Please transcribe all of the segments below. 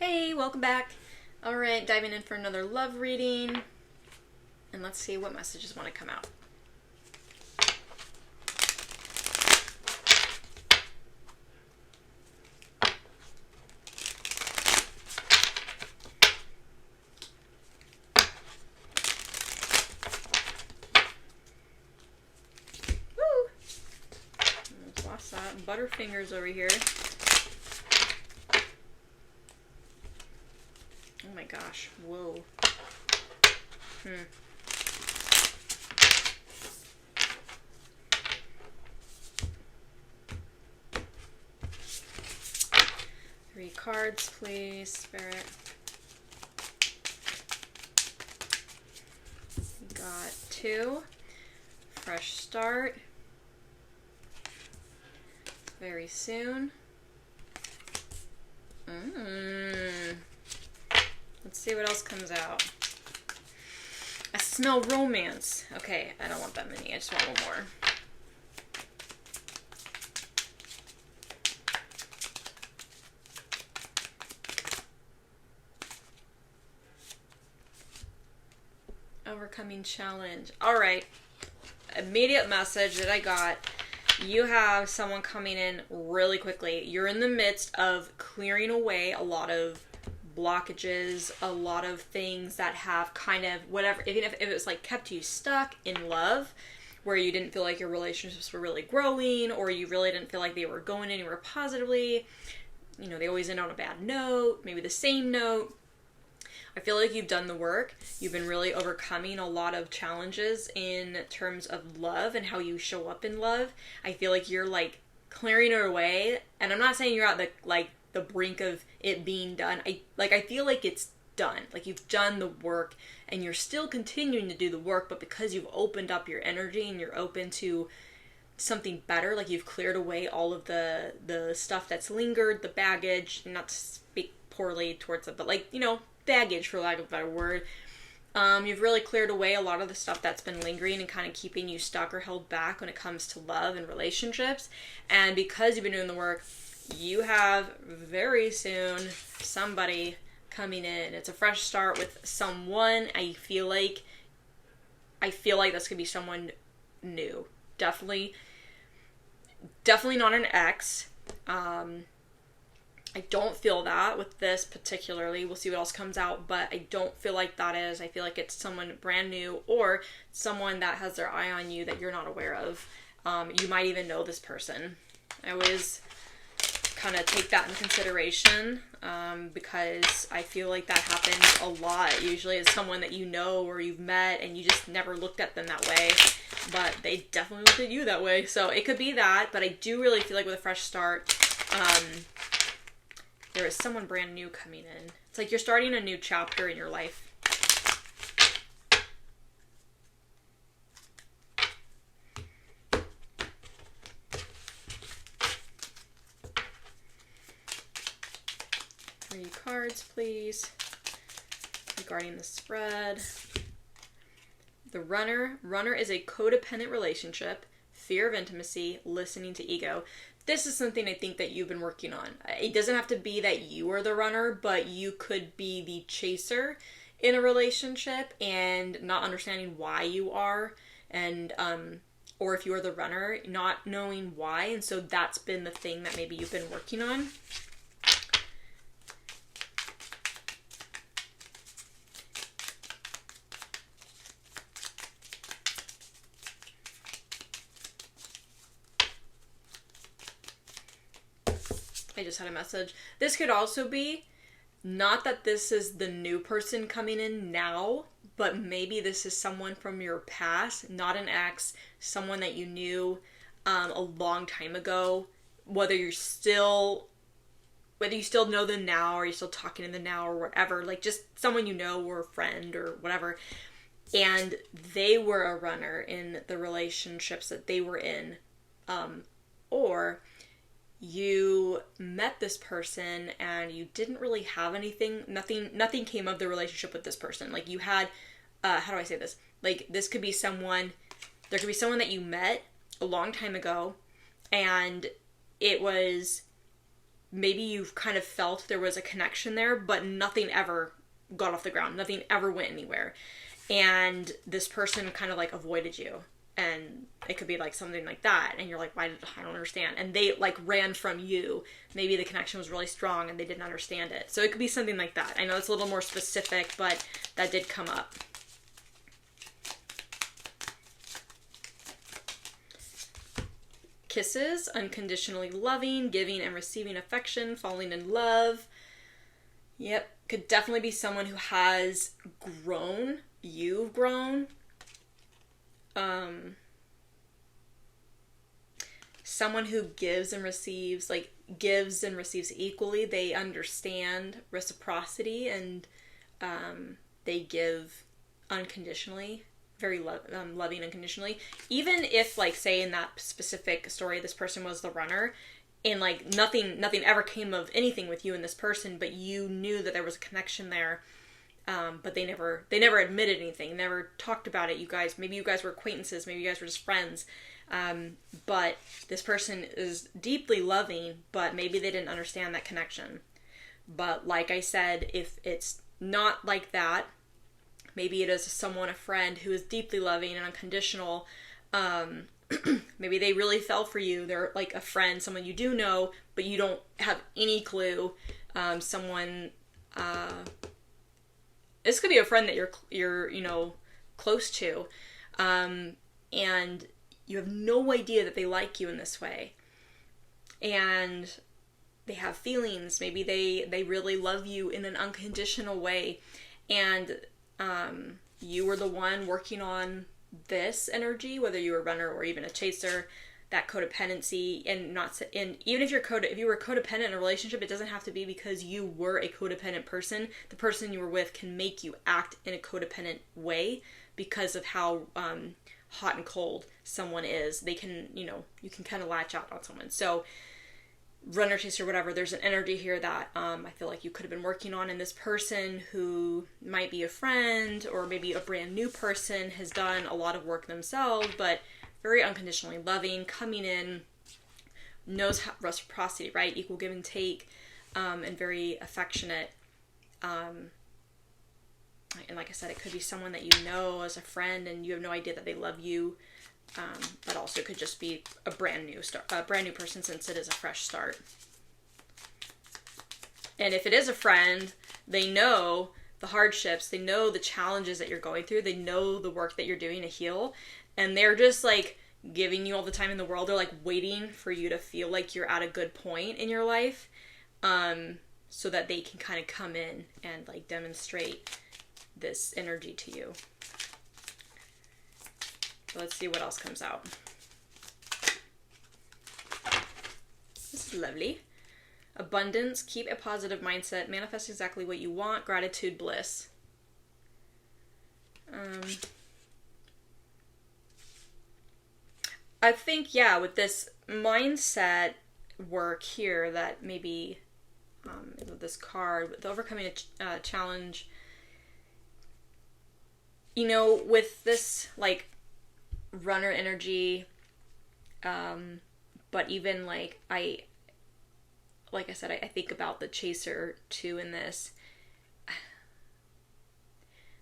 Hey, welcome back. All right, diving in for another love reading. And let's see what messages want to come out. Woo! Almost lost that. Butterfingers over here. Oh my gosh. Whoa. Three cards, please, Spirit. We got two. Fresh start. Very soon. Let's see what else comes out. I smell romance. Okay, I don't want that many. I just want one more. Overcoming challenge. All right. Immediate message that I got. You have someone coming in really quickly. You're in the midst of clearing away a lot of blockages, a lot of things that have kind of whatever, even if it was like kept you stuck in love, where you didn't feel like your relationships were really growing, or you really didn't feel like they were going anywhere positively. You know, they always end on a bad note, maybe the same note. I feel like you've done the work. You've been really overcoming a lot of challenges in terms of love and how you show up in love. I feel like you're like clearing it away, and I'm not saying you're at the brink of it being done. I feel like it's done. Like you've done the work and you're still continuing to do the work, but because you've opened up your energy and you're open to something better, like you've cleared away all of the stuff that's lingered, the baggage, not to speak poorly towards it, but like, you know, baggage for lack of a better word. You've really cleared away a lot of the stuff that's been lingering and kind of keeping you stuck or held back when it comes to love and relationships. And because you've been doing the work, you have very soon somebody coming in. It's a fresh start with someone. I feel like that's gonna be someone new. Definitely not an ex. I don't feel that with this particularly. We'll see what else comes out, but I don't feel like that is. I feel like it's someone brand new or someone that has their eye on you that you're not aware of. You might even know this person. I always kind of take that in consideration because I feel like that happens a lot. Usually it's someone that you know or you've met and you just never looked at them that way, but they definitely looked at you that way. So it could be that, but I do really feel like with a fresh start, there is someone brand new coming in. It's like you're starting a new chapter in your life. Three cards, please, regarding the spread. The runner. Runner is a codependent relationship, fear of intimacy, listening to ego. This is something I think that you've been working on. It doesn't have to be that you are the runner, but you could be the chaser in a relationship and not understanding why you are, and or if you are the runner, not knowing why. And so that's been the thing that maybe you've been working on. I just had a message. This could also be not that this is the new person coming in now, but maybe this is someone from your past, not an ex, someone that you knew a long time ago, whether you still know them now or you're still talking to them now or whatever, like just someone you know or a friend or whatever, and they were a runner in the relationships that they were in, or you met this person and you didn't really have nothing came of the relationship with this person. Like you had, how do I say this? Like this could be someone, there could be someone that you met a long time ago and it was maybe you've kind of felt there was a connection there, but nothing ever got off the ground. Nothing ever went anywhere. And this person kind of like avoided you. And it could be like something like that. And you're like, I don't understand. And they like ran from you. Maybe the connection was really strong and they didn't understand it. So it could be something like that. I know it's a little more specific, but that did come up. Kisses, unconditionally loving, giving and receiving affection, falling in love. Yep, could definitely be someone who has grown. You've grown. Someone who gives and receives equally. They understand reciprocity and they give unconditionally, very loving unconditionally. Even if, like, say in that specific story, this person was the runner and like nothing ever came of anything with you and this person, but you knew that there was a connection there. But they never admitted anything, never talked about it. Maybe you guys were acquaintances, maybe you guys were just friends. But this person is deeply loving, but maybe they didn't understand that connection. But like I said, if it's not like that, maybe it is someone, a friend who is deeply loving and unconditional. Maybe they really fell for you. They're like a friend, someone you do know, but you don't have any clue. This could be a friend that you're close to, and you have no idea that they like you in this way, and they have feelings. Maybe they really love you in an unconditional way, and you were the one working on this energy, whether you were a runner or even a chaser, that codependency. And even if you were codependent in a relationship, it doesn't have to be because you were a codependent person. The person you were with can make you act in a codependent way because of how hot and cold someone is. They can, you can kind of latch out on someone. So runner, chaser, whatever, there's an energy here that I feel like you could have been working on, and this person who might be a friend or maybe a brand new person has done a lot of work themselves, but very unconditionally loving, coming in, knows reciprocity, right? Equal give and take, and very affectionate. And like I said, it could be someone that you know as a friend and you have no idea that they love you. But also it could just be a brand new person, since it is a fresh start. And if it is a friend, they know the hardships, they know the challenges that you're going through, they know the work that you're doing to heal, and they're just like giving you all the time in the world. They're like waiting for you to feel like you're at a good point in your life, so that they can kind of come in and like demonstrate this energy to you. So let's see what else comes out. This is lovely. Abundance, keep a positive mindset, manifest exactly what you want, gratitude, bliss. I think, with this mindset work here, that maybe with this card, with overcoming a challenge, with this like runner energy, but even like I said, I think about the chaser too in this.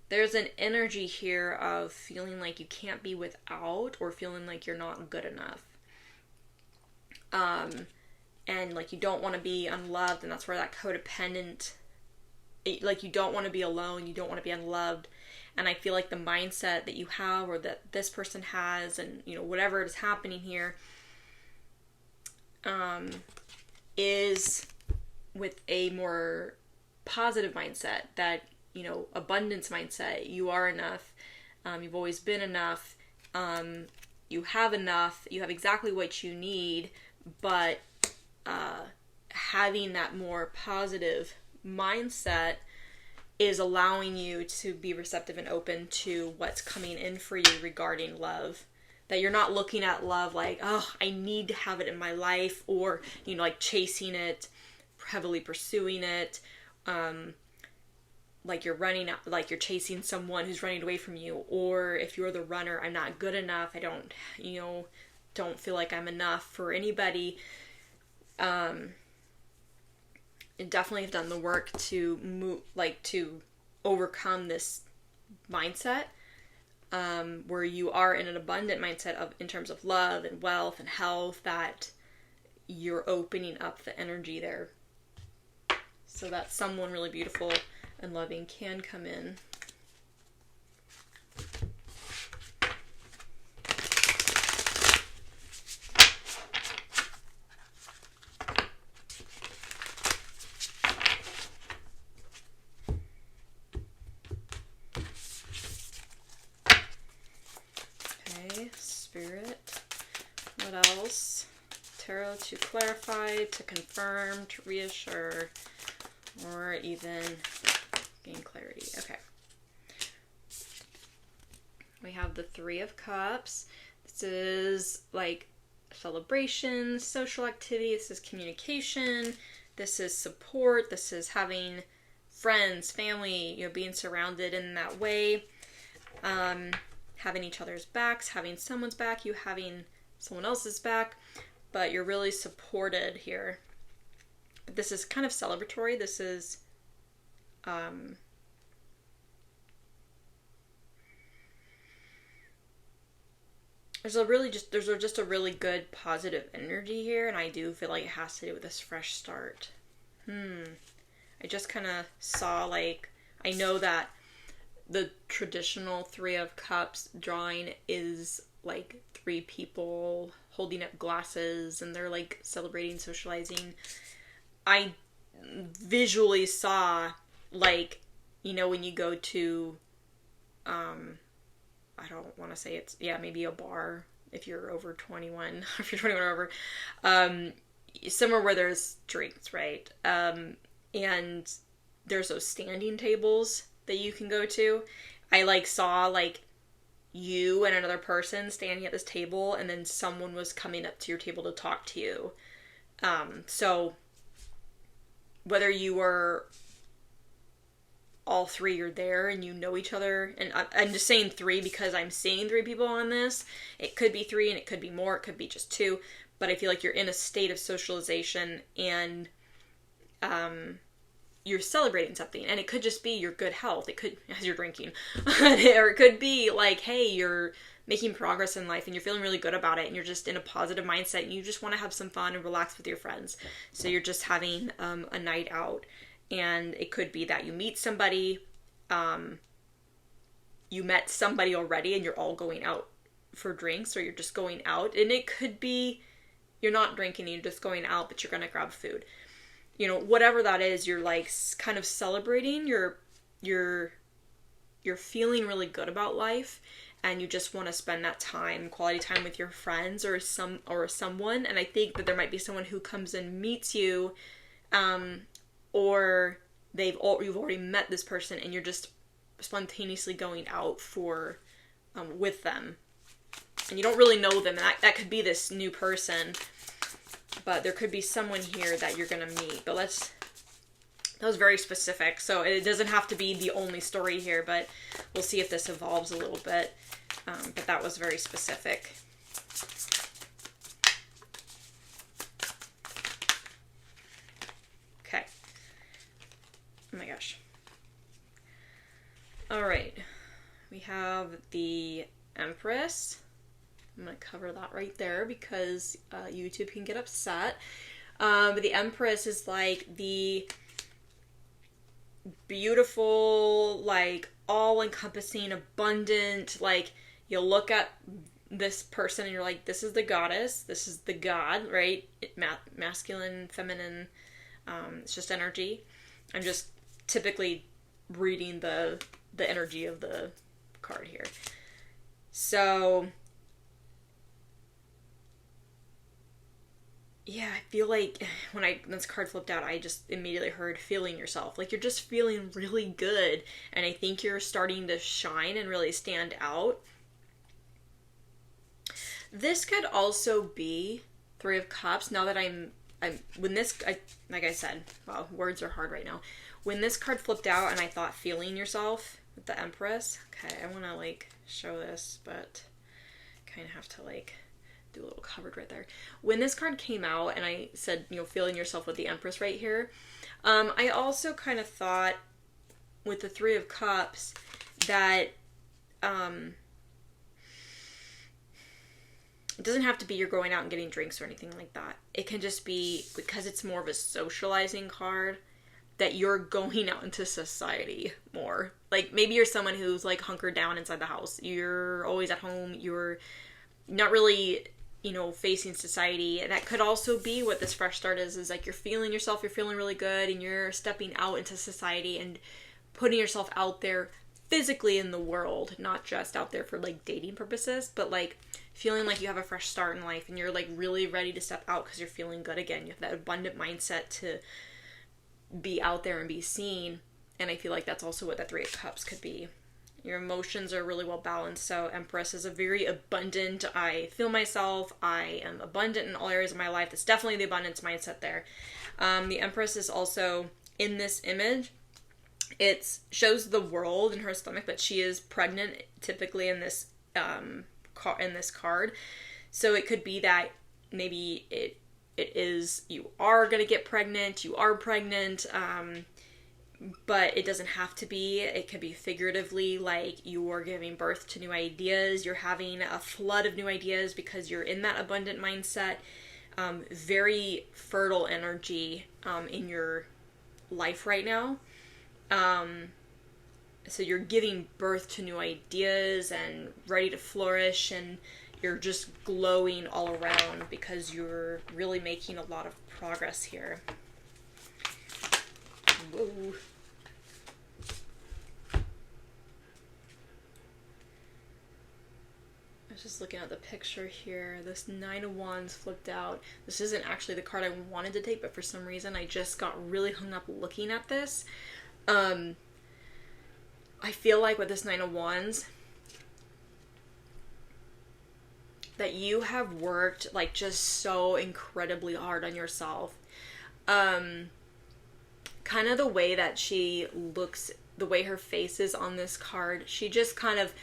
There's an energy here of feeling like you can't be without, or feeling like you're not good enough. And like you don't want to be unloved, and that's where that codependent, like you don't want to be alone, you don't want to be unloved. And I feel like the mindset that you have, or that this person has, and whatever is happening here, is with a more positive mindset, that abundance mindset. You are enough. You've always been enough. You have enough. You have exactly what you need. But having that more positive mindset is allowing you to be receptive and open to what's coming in for you regarding love. That you're not looking at love like, oh, I need to have it in my life, or, like chasing it, heavily pursuing it, like you're running, like you're chasing someone who's running away from you. Or if you're the runner, I'm not good enough, I don't feel like I'm enough for anybody. definitely have done the work to move, like, to overcome this mindset, where you are in an abundant mindset of, in terms of love and wealth and health, that you're opening up the energy there so that someone really beautiful and loving can come in. Spirit. What else? Tarot to clarify, to confirm, to reassure, or even gain clarity. Okay. We have the Three of Cups. This is like celebration, social activity. This is communication. This is support. This is having friends, family, you know, being surrounded in that way. Having each other's backs, having someone's back, you having someone else's back, but you're really supported here. But this is kind of celebratory. This is, there's just a really good positive energy here, and I do feel like it has to do with this fresh start. I just kind of saw, like, I know that the traditional Three of Cups drawing is like three people holding up glasses and they're like celebrating, socializing. I visually saw, like, you know, when you go to, I don't want to say it's, yeah, maybe a bar if you're over 21, if you're 21 or over, somewhere where there's drinks, right? And there's those standing tables that you can go to. I like saw like you and another person standing at this table, and then someone was coming up to your table to talk to you. So whether you were all three are there and you know each other, and I'm just saying three because I'm seeing three people on this. It could be three and it could be more, it could be just two, but I feel like you're in a state of socialization and you're celebrating something, and it could just be your good health. It could, as you're drinking, or it could be like, hey, you're making progress in life and you're feeling really good about it and you're just in a positive mindset and you just want to have some fun and relax with your friends. So you're just having a night out, and it could be that you meet somebody, you met somebody already and you're all going out for drinks, or you're just going out, and it could be you're not drinking, you're just going out, but you're going to grab food. You know, whatever that is, you're like kind of celebrating, you're feeling really good about life, and you just want to spend that time, quality time with your friends or someone. And I think that there might be someone who comes and meets you, or you've already met this person and you're just spontaneously going out for with them, and you don't really know them, and that could be this new person. But there could be someone here that you're going to meet. But that was very specific. So it doesn't have to be the only story here, but we'll see if this evolves a little bit. But that was very specific. Okay. Oh my gosh. All right. We have the Empress. I'm going to cover that right there because YouTube can get upset. But the Empress is like the beautiful, like all-encompassing, abundant, like you look at this person and you're like, this is the goddess, this is the god, right? Masculine, feminine, it's just energy. I'm just typically reading the energy of the card here. So yeah, I feel like when this card flipped out, I just immediately heard feeling yourself. Like, you're just feeling really good, and I think you're starting to shine and really stand out. This could also be Three of Cups. Now that like I said, wow, words are hard right now. When this card flipped out and I thought feeling yourself with the Empress. Okay, I want to like show this, but kind of have to like do a little covered right there. When this card came out and I said, you know, feeling yourself with the Empress right here, I also kind of thought with the Three of Cups that it doesn't have to be you're going out and getting drinks or anything like that. It can just be, because it's more of a socializing card, that you're going out into society more. Like, maybe you're someone who's, like, hunkered down inside the house. You're always at home. You're not really, facing society. And that could also be what this fresh start is like you're feeling yourself, you're feeling really good, and you're stepping out into society and putting yourself out there physically in the world, not just out there for, like, dating purposes, but, like, feeling like you have a fresh start in life and you're, like, really ready to step out because you're feeling good again. You have that abundant mindset to be out there and be seen. And I feel like that's also what that Three of Cups could be. Your emotions are really well balanced. So Empress is a very abundant, I feel myself, I am abundant in all areas of my life. That's definitely the abundance mindset there. The Empress is also in this image. It shows the world in her stomach, but she is pregnant typically in this card. So it could be that maybe it is, you are going to get pregnant, you are pregnant, but it doesn't have to be. It could be figuratively, like you're giving birth to new ideas, you're having a flood of new ideas because you're in that abundant mindset, very fertile energy in your life right now. So you're giving birth to new ideas and ready to flourish, and you're just glowing all around because you're really making a lot of progress here. Whoa. I was just looking at the picture here. This Nine of Wands flipped out. This isn't actually the card I wanted to take, but for some reason I just got really hung up looking at this. I feel like with this Nine of Wands, that you have worked, like, just so incredibly hard on yourself. Kind of the way that she looks, the way her face is on this card, she just kind of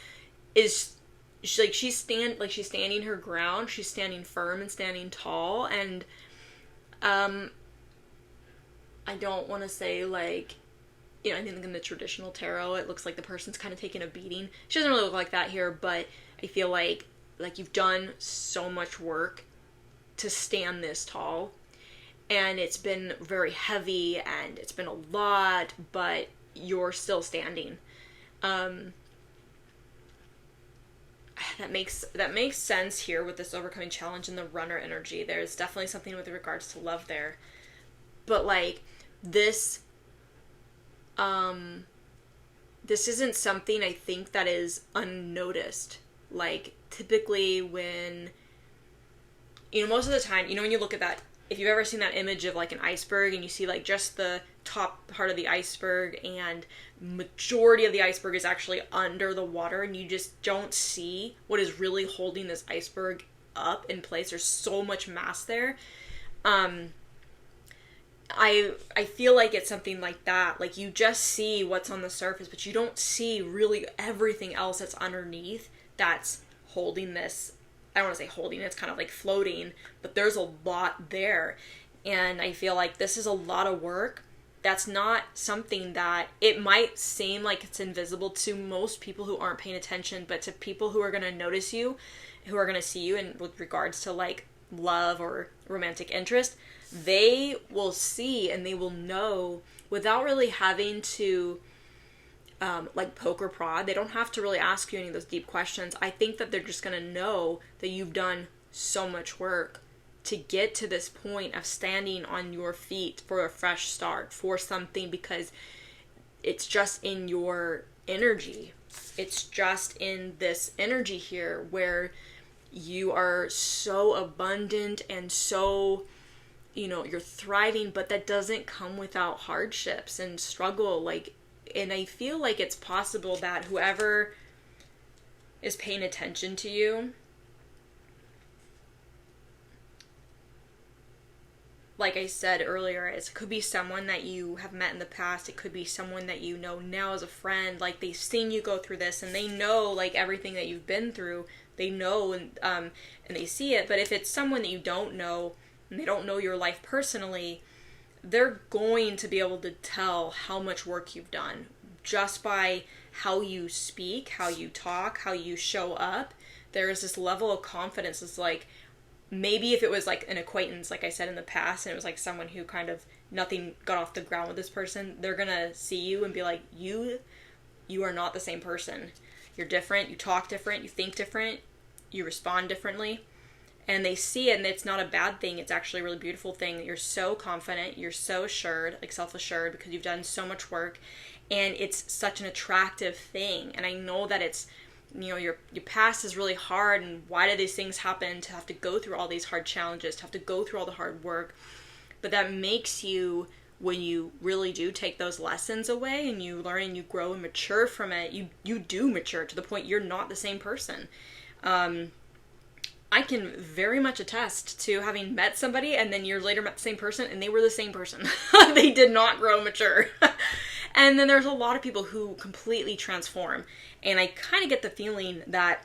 is, she's standing her ground, she's standing firm and standing tall, and I don't want to say, like, I think in the traditional tarot, it looks like the person's kind of taking a beating. She doesn't really look like that here, but I feel like you've done so much work to stand this tall, and it's been very heavy and it's been a lot, but you're still standing. That makes sense here with this overcoming challenge and the runner energy. There's definitely something with regards to love there, but like this isn't something I think that is unnoticed. Like, typically when, most of the time, when you look at that, if you've ever seen that image of, like, an iceberg and you see, like, just the top part of the iceberg and majority of the iceberg is actually under the water and you just don't see what is really holding this iceberg up in place. There's so much mass there. I feel like it's something like that. Like, you just see what's on the surface, but you don't see really everything else that's underneath that's holding this. I don't want to say holding, it's kind of like floating, but there's a lot there. And I feel like this is a lot of work. That's not something that, it might seem like it's invisible to most people who aren't paying attention, but to people who are going to notice you, who are going to see you, and with regards to, like, love or romantic interest, they will see and they will know without really having to like poke or prod. They don't have to really ask you any of those deep questions. I think that they're just going to know that you've done so much work to get to this point of standing on your feet for a fresh start, for something, because it's just in your energy. It's just in this energy here where you are so abundant and so, you're thriving, but that doesn't come without hardships and struggle. Like, and I feel like it's possible that whoever is paying attention to you, like I said earlier, it could be someone that you have met in the past. It could be someone that you know now as a friend. Like, they've seen you go through this and they know, like, everything that you've been through. They know and they see it. But if it's someone that you don't know and they don't know your life personally, they're going to be able to tell how much work you've done just by how you speak, how you talk, how you show up. There is this level of confidence. It's like, maybe if it was like an acquaintance, like I said in the past, and it was like someone who kind of nothing got off the ground with this person, they're gonna see you and be like, you are not the same person. You're different, you talk different, you think different, you respond differently. And they see it, and it's not a bad thing. It's actually a really beautiful thing that you're so confident, you're so assured, like self-assured, because you've done so much work, and it's such an attractive thing. And I know that it's, you know, your past is really hard, and why do these things happen, to have to go through all these hard challenges, to have to go through all the hard work. But that makes you, when you really do take those lessons away and you learn and you grow and mature from it, you do mature to the point you're not the same person. I can very much attest to having met somebody and then years later met the same person, and they were the same person. They did not grow mature. And then there's a lot of people who completely transform. And I kind of get the feeling that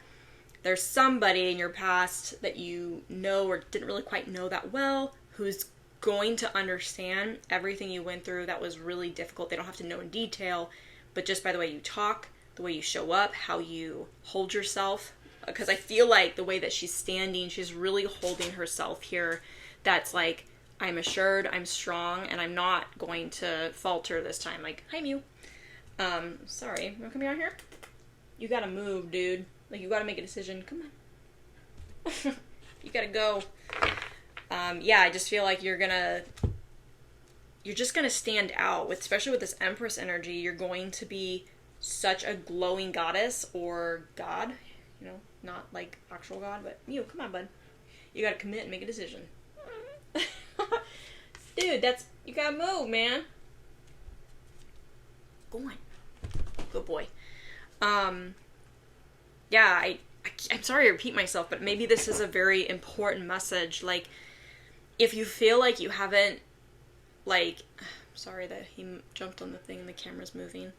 there's somebody in your past that you know or didn't really quite know that well, who's going to understand everything you went through that was really difficult. They don't have to know in detail, but just by the way you talk, the way you show up, how you hold yourself. Because I feel like the way that she's standing, she's really holding herself here. That's like, I'm assured, I'm strong, and I'm not going to falter this time. Like, hi, Mew. Sorry, you wanna come down here? You gotta move, dude. Like, you gotta make a decision. Come on. You gotta go. Yeah, I just feel like you're just gonna stand out, especially with this Empress energy. You're going to be such a glowing goddess or god. You know, not like actual God, but you, come on, bud. You gotta commit and make a decision. Dude, you gotta move, man. Go on. Good boy. Yeah, I'm sorry to repeat myself, but maybe this is a very important message. Like, if you feel like you haven't, like, sorry that he jumped on the thing and the camera's moving.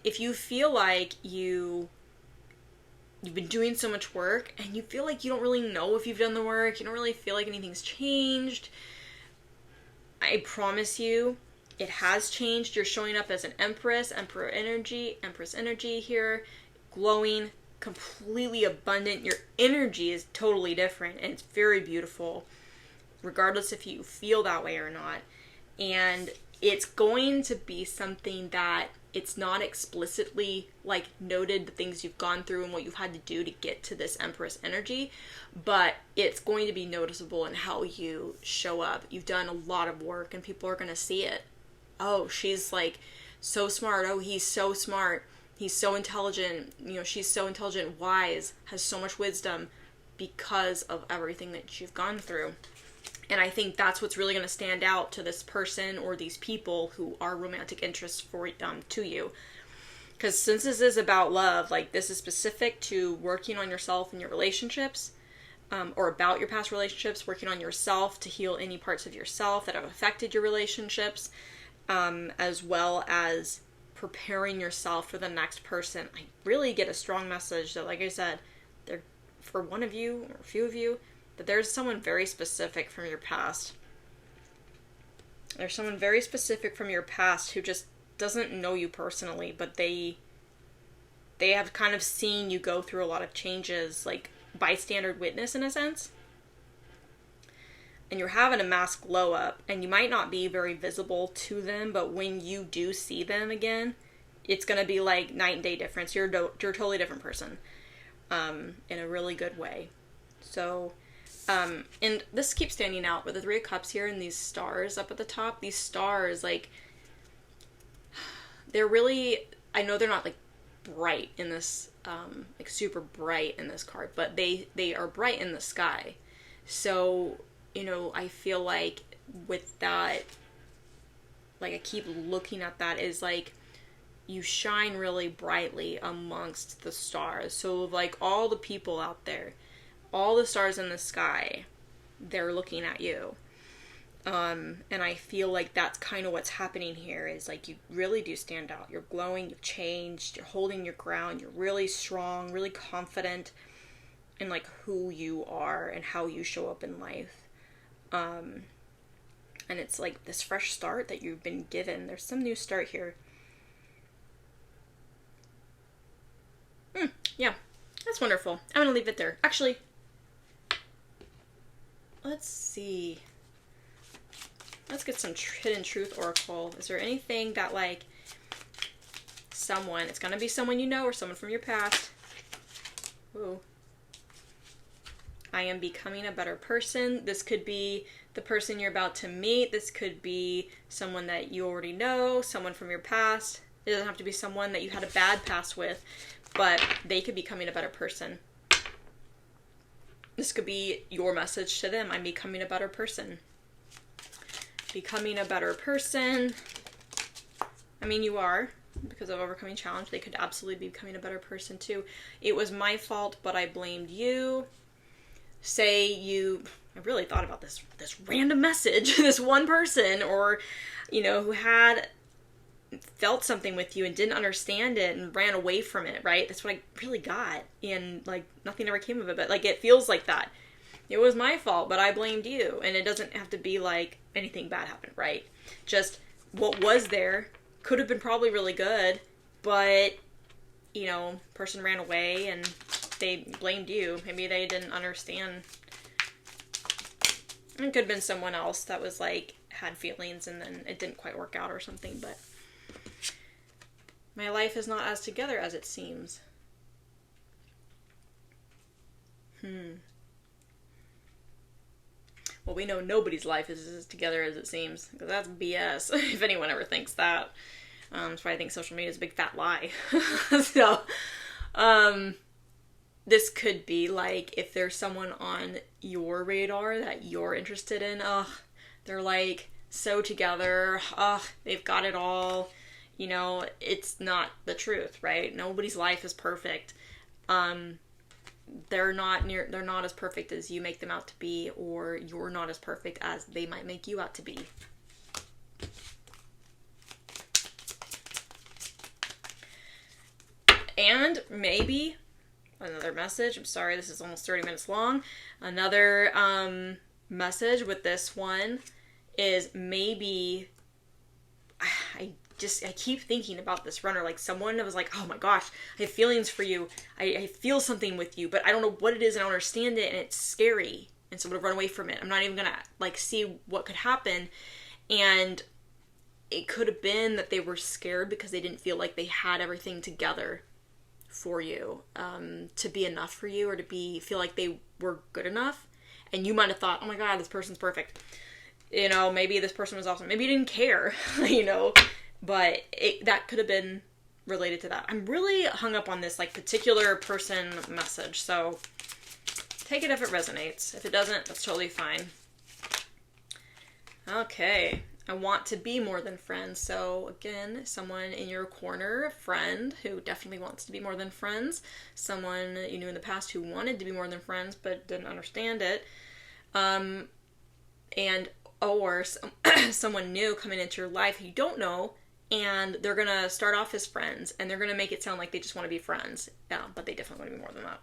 If you feel like you've been doing so much work and you feel like you don't really know if you've done the work, you don't really feel like anything's changed, I promise you it has changed. You're showing up as an empress energy here, glowing, completely abundant. Your energy is totally different, and it's very beautiful, regardless if you feel that way or not. And it's going to be something that it's not explicitly like noted, the things you've gone through and what you've had to do to get to this Empress energy, but it's going to be noticeable in how you show up. You've done a lot of work and people are going to see it. Oh, she's like so smart. Oh, he's so smart. He's so intelligent. You know, she's so intelligent, wise, has so much wisdom because of everything that you've gone through. And I think that's what's really going to stand out to this person or these people who are romantic interests to you. Because since this is about love, like, this is specific to working on yourself and your relationships, or about your past relationships, working on yourself to heal any parts of yourself that have affected your relationships, as well as preparing yourself for the next person. I really get a strong message that, like I said, for one of you or a few of you, that there's someone very specific from your past. There's someone very specific from your past who just doesn't know you personally, but they have kind of seen you go through a lot of changes, like bystander witness in a sense. And you're having a mask glow up, and you might not be very visible to them, but when you do see them again, it's going to be like night and day difference. You're a totally different person, in a really good way. So, and this keeps standing out with the Three of Cups here and these stars up at the top. These stars, like, they're really, I know they're not like bright in this, like super bright in this card, but they are bright in the sky. So, you know, I feel like with that, like, I keep looking at that as like, you shine really brightly amongst the stars. So like all the people out there, all the stars in the sky, they're looking at you. And I feel like that's kind of what's happening here, is like, you really do stand out. You're glowing, you've changed, you're holding your ground, you're really strong, really confident in like who you are and how you show up in life. And it's like this fresh start that you've been given. There's some new start here. Yeah, that's wonderful. I'm going to leave it there. Actually, let's see. Let's get some hidden truth oracle. Is there anything that, like, someone, it's going to be someone you know or someone from your past. Ooh. I am becoming a better person. This could be the person you're about to meet. This could be someone that you already know, someone from your past. It doesn't have to be someone that you had a bad past with, but they could be becoming a better person. This could be your message to them. I'm becoming a better person. Becoming a better person. I mean, you are, because of overcoming challenge. They could absolutely be becoming a better person too. It was my fault, but I blamed you. Say you, I really thought about this random message, this one person, or, you know, who had felt something with you and didn't understand it and ran away from it, right? That's what I really got. And, like, nothing ever came of it, but, like, it feels like that. It was my fault, but I blamed you. And it doesn't have to be, like, anything bad happened, right? Just what was there could have been probably really good, but, you know, person ran away and they blamed you. Maybe they didn't understand. It could have been someone else that was, like, had feelings and then it didn't quite work out or something, but my life is not as together as it seems. Well, we know nobody's life is as together as it seems, because that's BS, if anyone ever thinks that. That's why I think social media is a big fat lie. So, this could be, like, if there's someone on your radar that you're interested in, they're, like, so together, they've got it all, you know, it's not the truth, right? Nobody's life is perfect. They're not as perfect as you make them out to be, or you're not as perfect as they might make you out to be. And maybe another message, I'm sorry, this is almost 30 minutes long. Another message with this one is maybe, I keep thinking about this runner, like someone that was like, oh my gosh, I have feelings for you. I feel something with you, but I don't know what it is and I don't understand it and it's scary. And so I'm going to run away from it. I'm not even going to, like, see what could happen. And it could have been that they were scared because they didn't feel like they had everything together for you, to be enough for you, or to feel like they were good enough. And you might have thought, oh my God, this person's perfect. You know, maybe this person was awesome. Maybe you didn't care, you know, but that could have been related to that. I'm really hung up on this, like, particular person message. So take it if it resonates. If it doesn't, that's totally fine. Okay. I want to be more than friends. So again, someone in your corner, a friend who definitely wants to be more than friends, someone you knew in the past who wanted to be more than friends but didn't understand it, or someone new coming into your life who you don't know, and they're gonna start off as friends and they're gonna make it sound like they just want to be friends, but they definitely want to be more than that.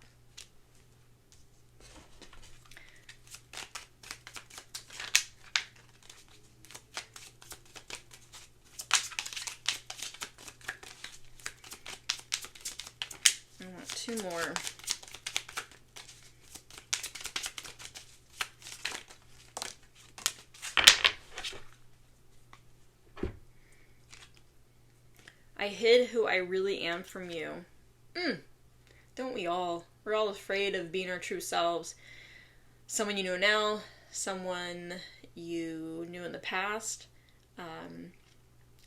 I want two more. I hid who I really am from you. Don't we all? We're all afraid of being our true selves. Someone you know now, someone you knew in the past,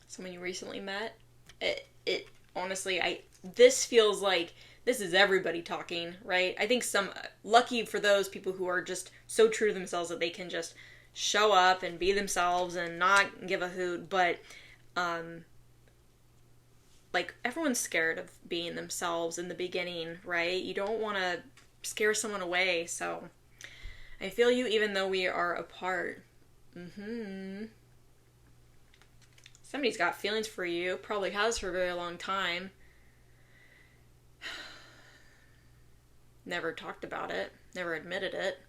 someone you recently met. It honestly, this feels like this is everybody talking, right? I think lucky for those people who are just so true to themselves that they can just show up and be themselves and not give a hoot, but, like, everyone's scared of being themselves in the beginning, right? You don't want to scare someone away, so I feel you even though we are apart. Somebody's got feelings for you, probably has for a very long time. Never talked about it, never admitted it,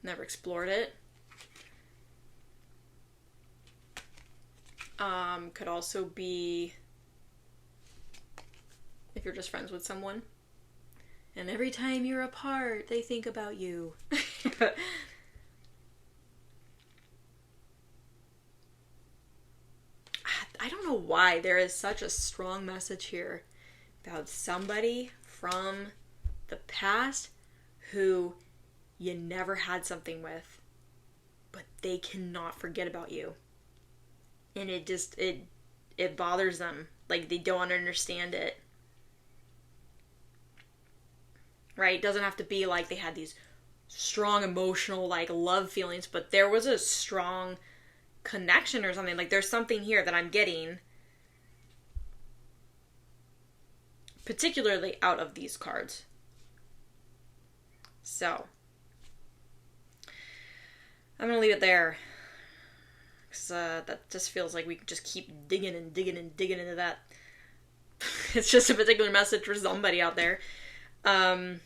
never explored it. Could also be if you're just friends with someone. And every time you're apart, they think about you. I don't know why there is such a strong message here about somebody from the past who you never had something with, but they cannot forget about you. And it bothers them. Like, they don't understand it. Right? It doesn't have to be like they had these strong emotional, like, love feelings, but there was a strong connection or something. Like, there's something here that I'm getting, particularly out of these cards. So, I'm going to leave it there. Because that just feels like we could just keep digging and digging and digging into that. It's just a particular message for somebody out there. Anyway,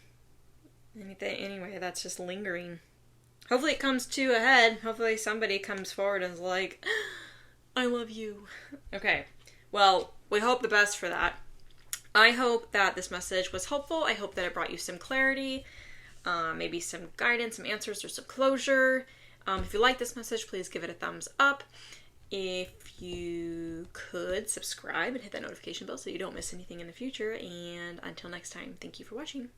that's just lingering. Hopefully it comes to a head. Hopefully somebody comes forward and is like, I love you. Okay. Well, we hope the best for that. I hope that this message was helpful. I hope that it brought you some clarity, maybe some guidance, some answers, or some closure. If you like this message, please give it a thumbs up. If you could subscribe and hit that notification bell so you don't miss anything in the future. And until next time, thank you for watching.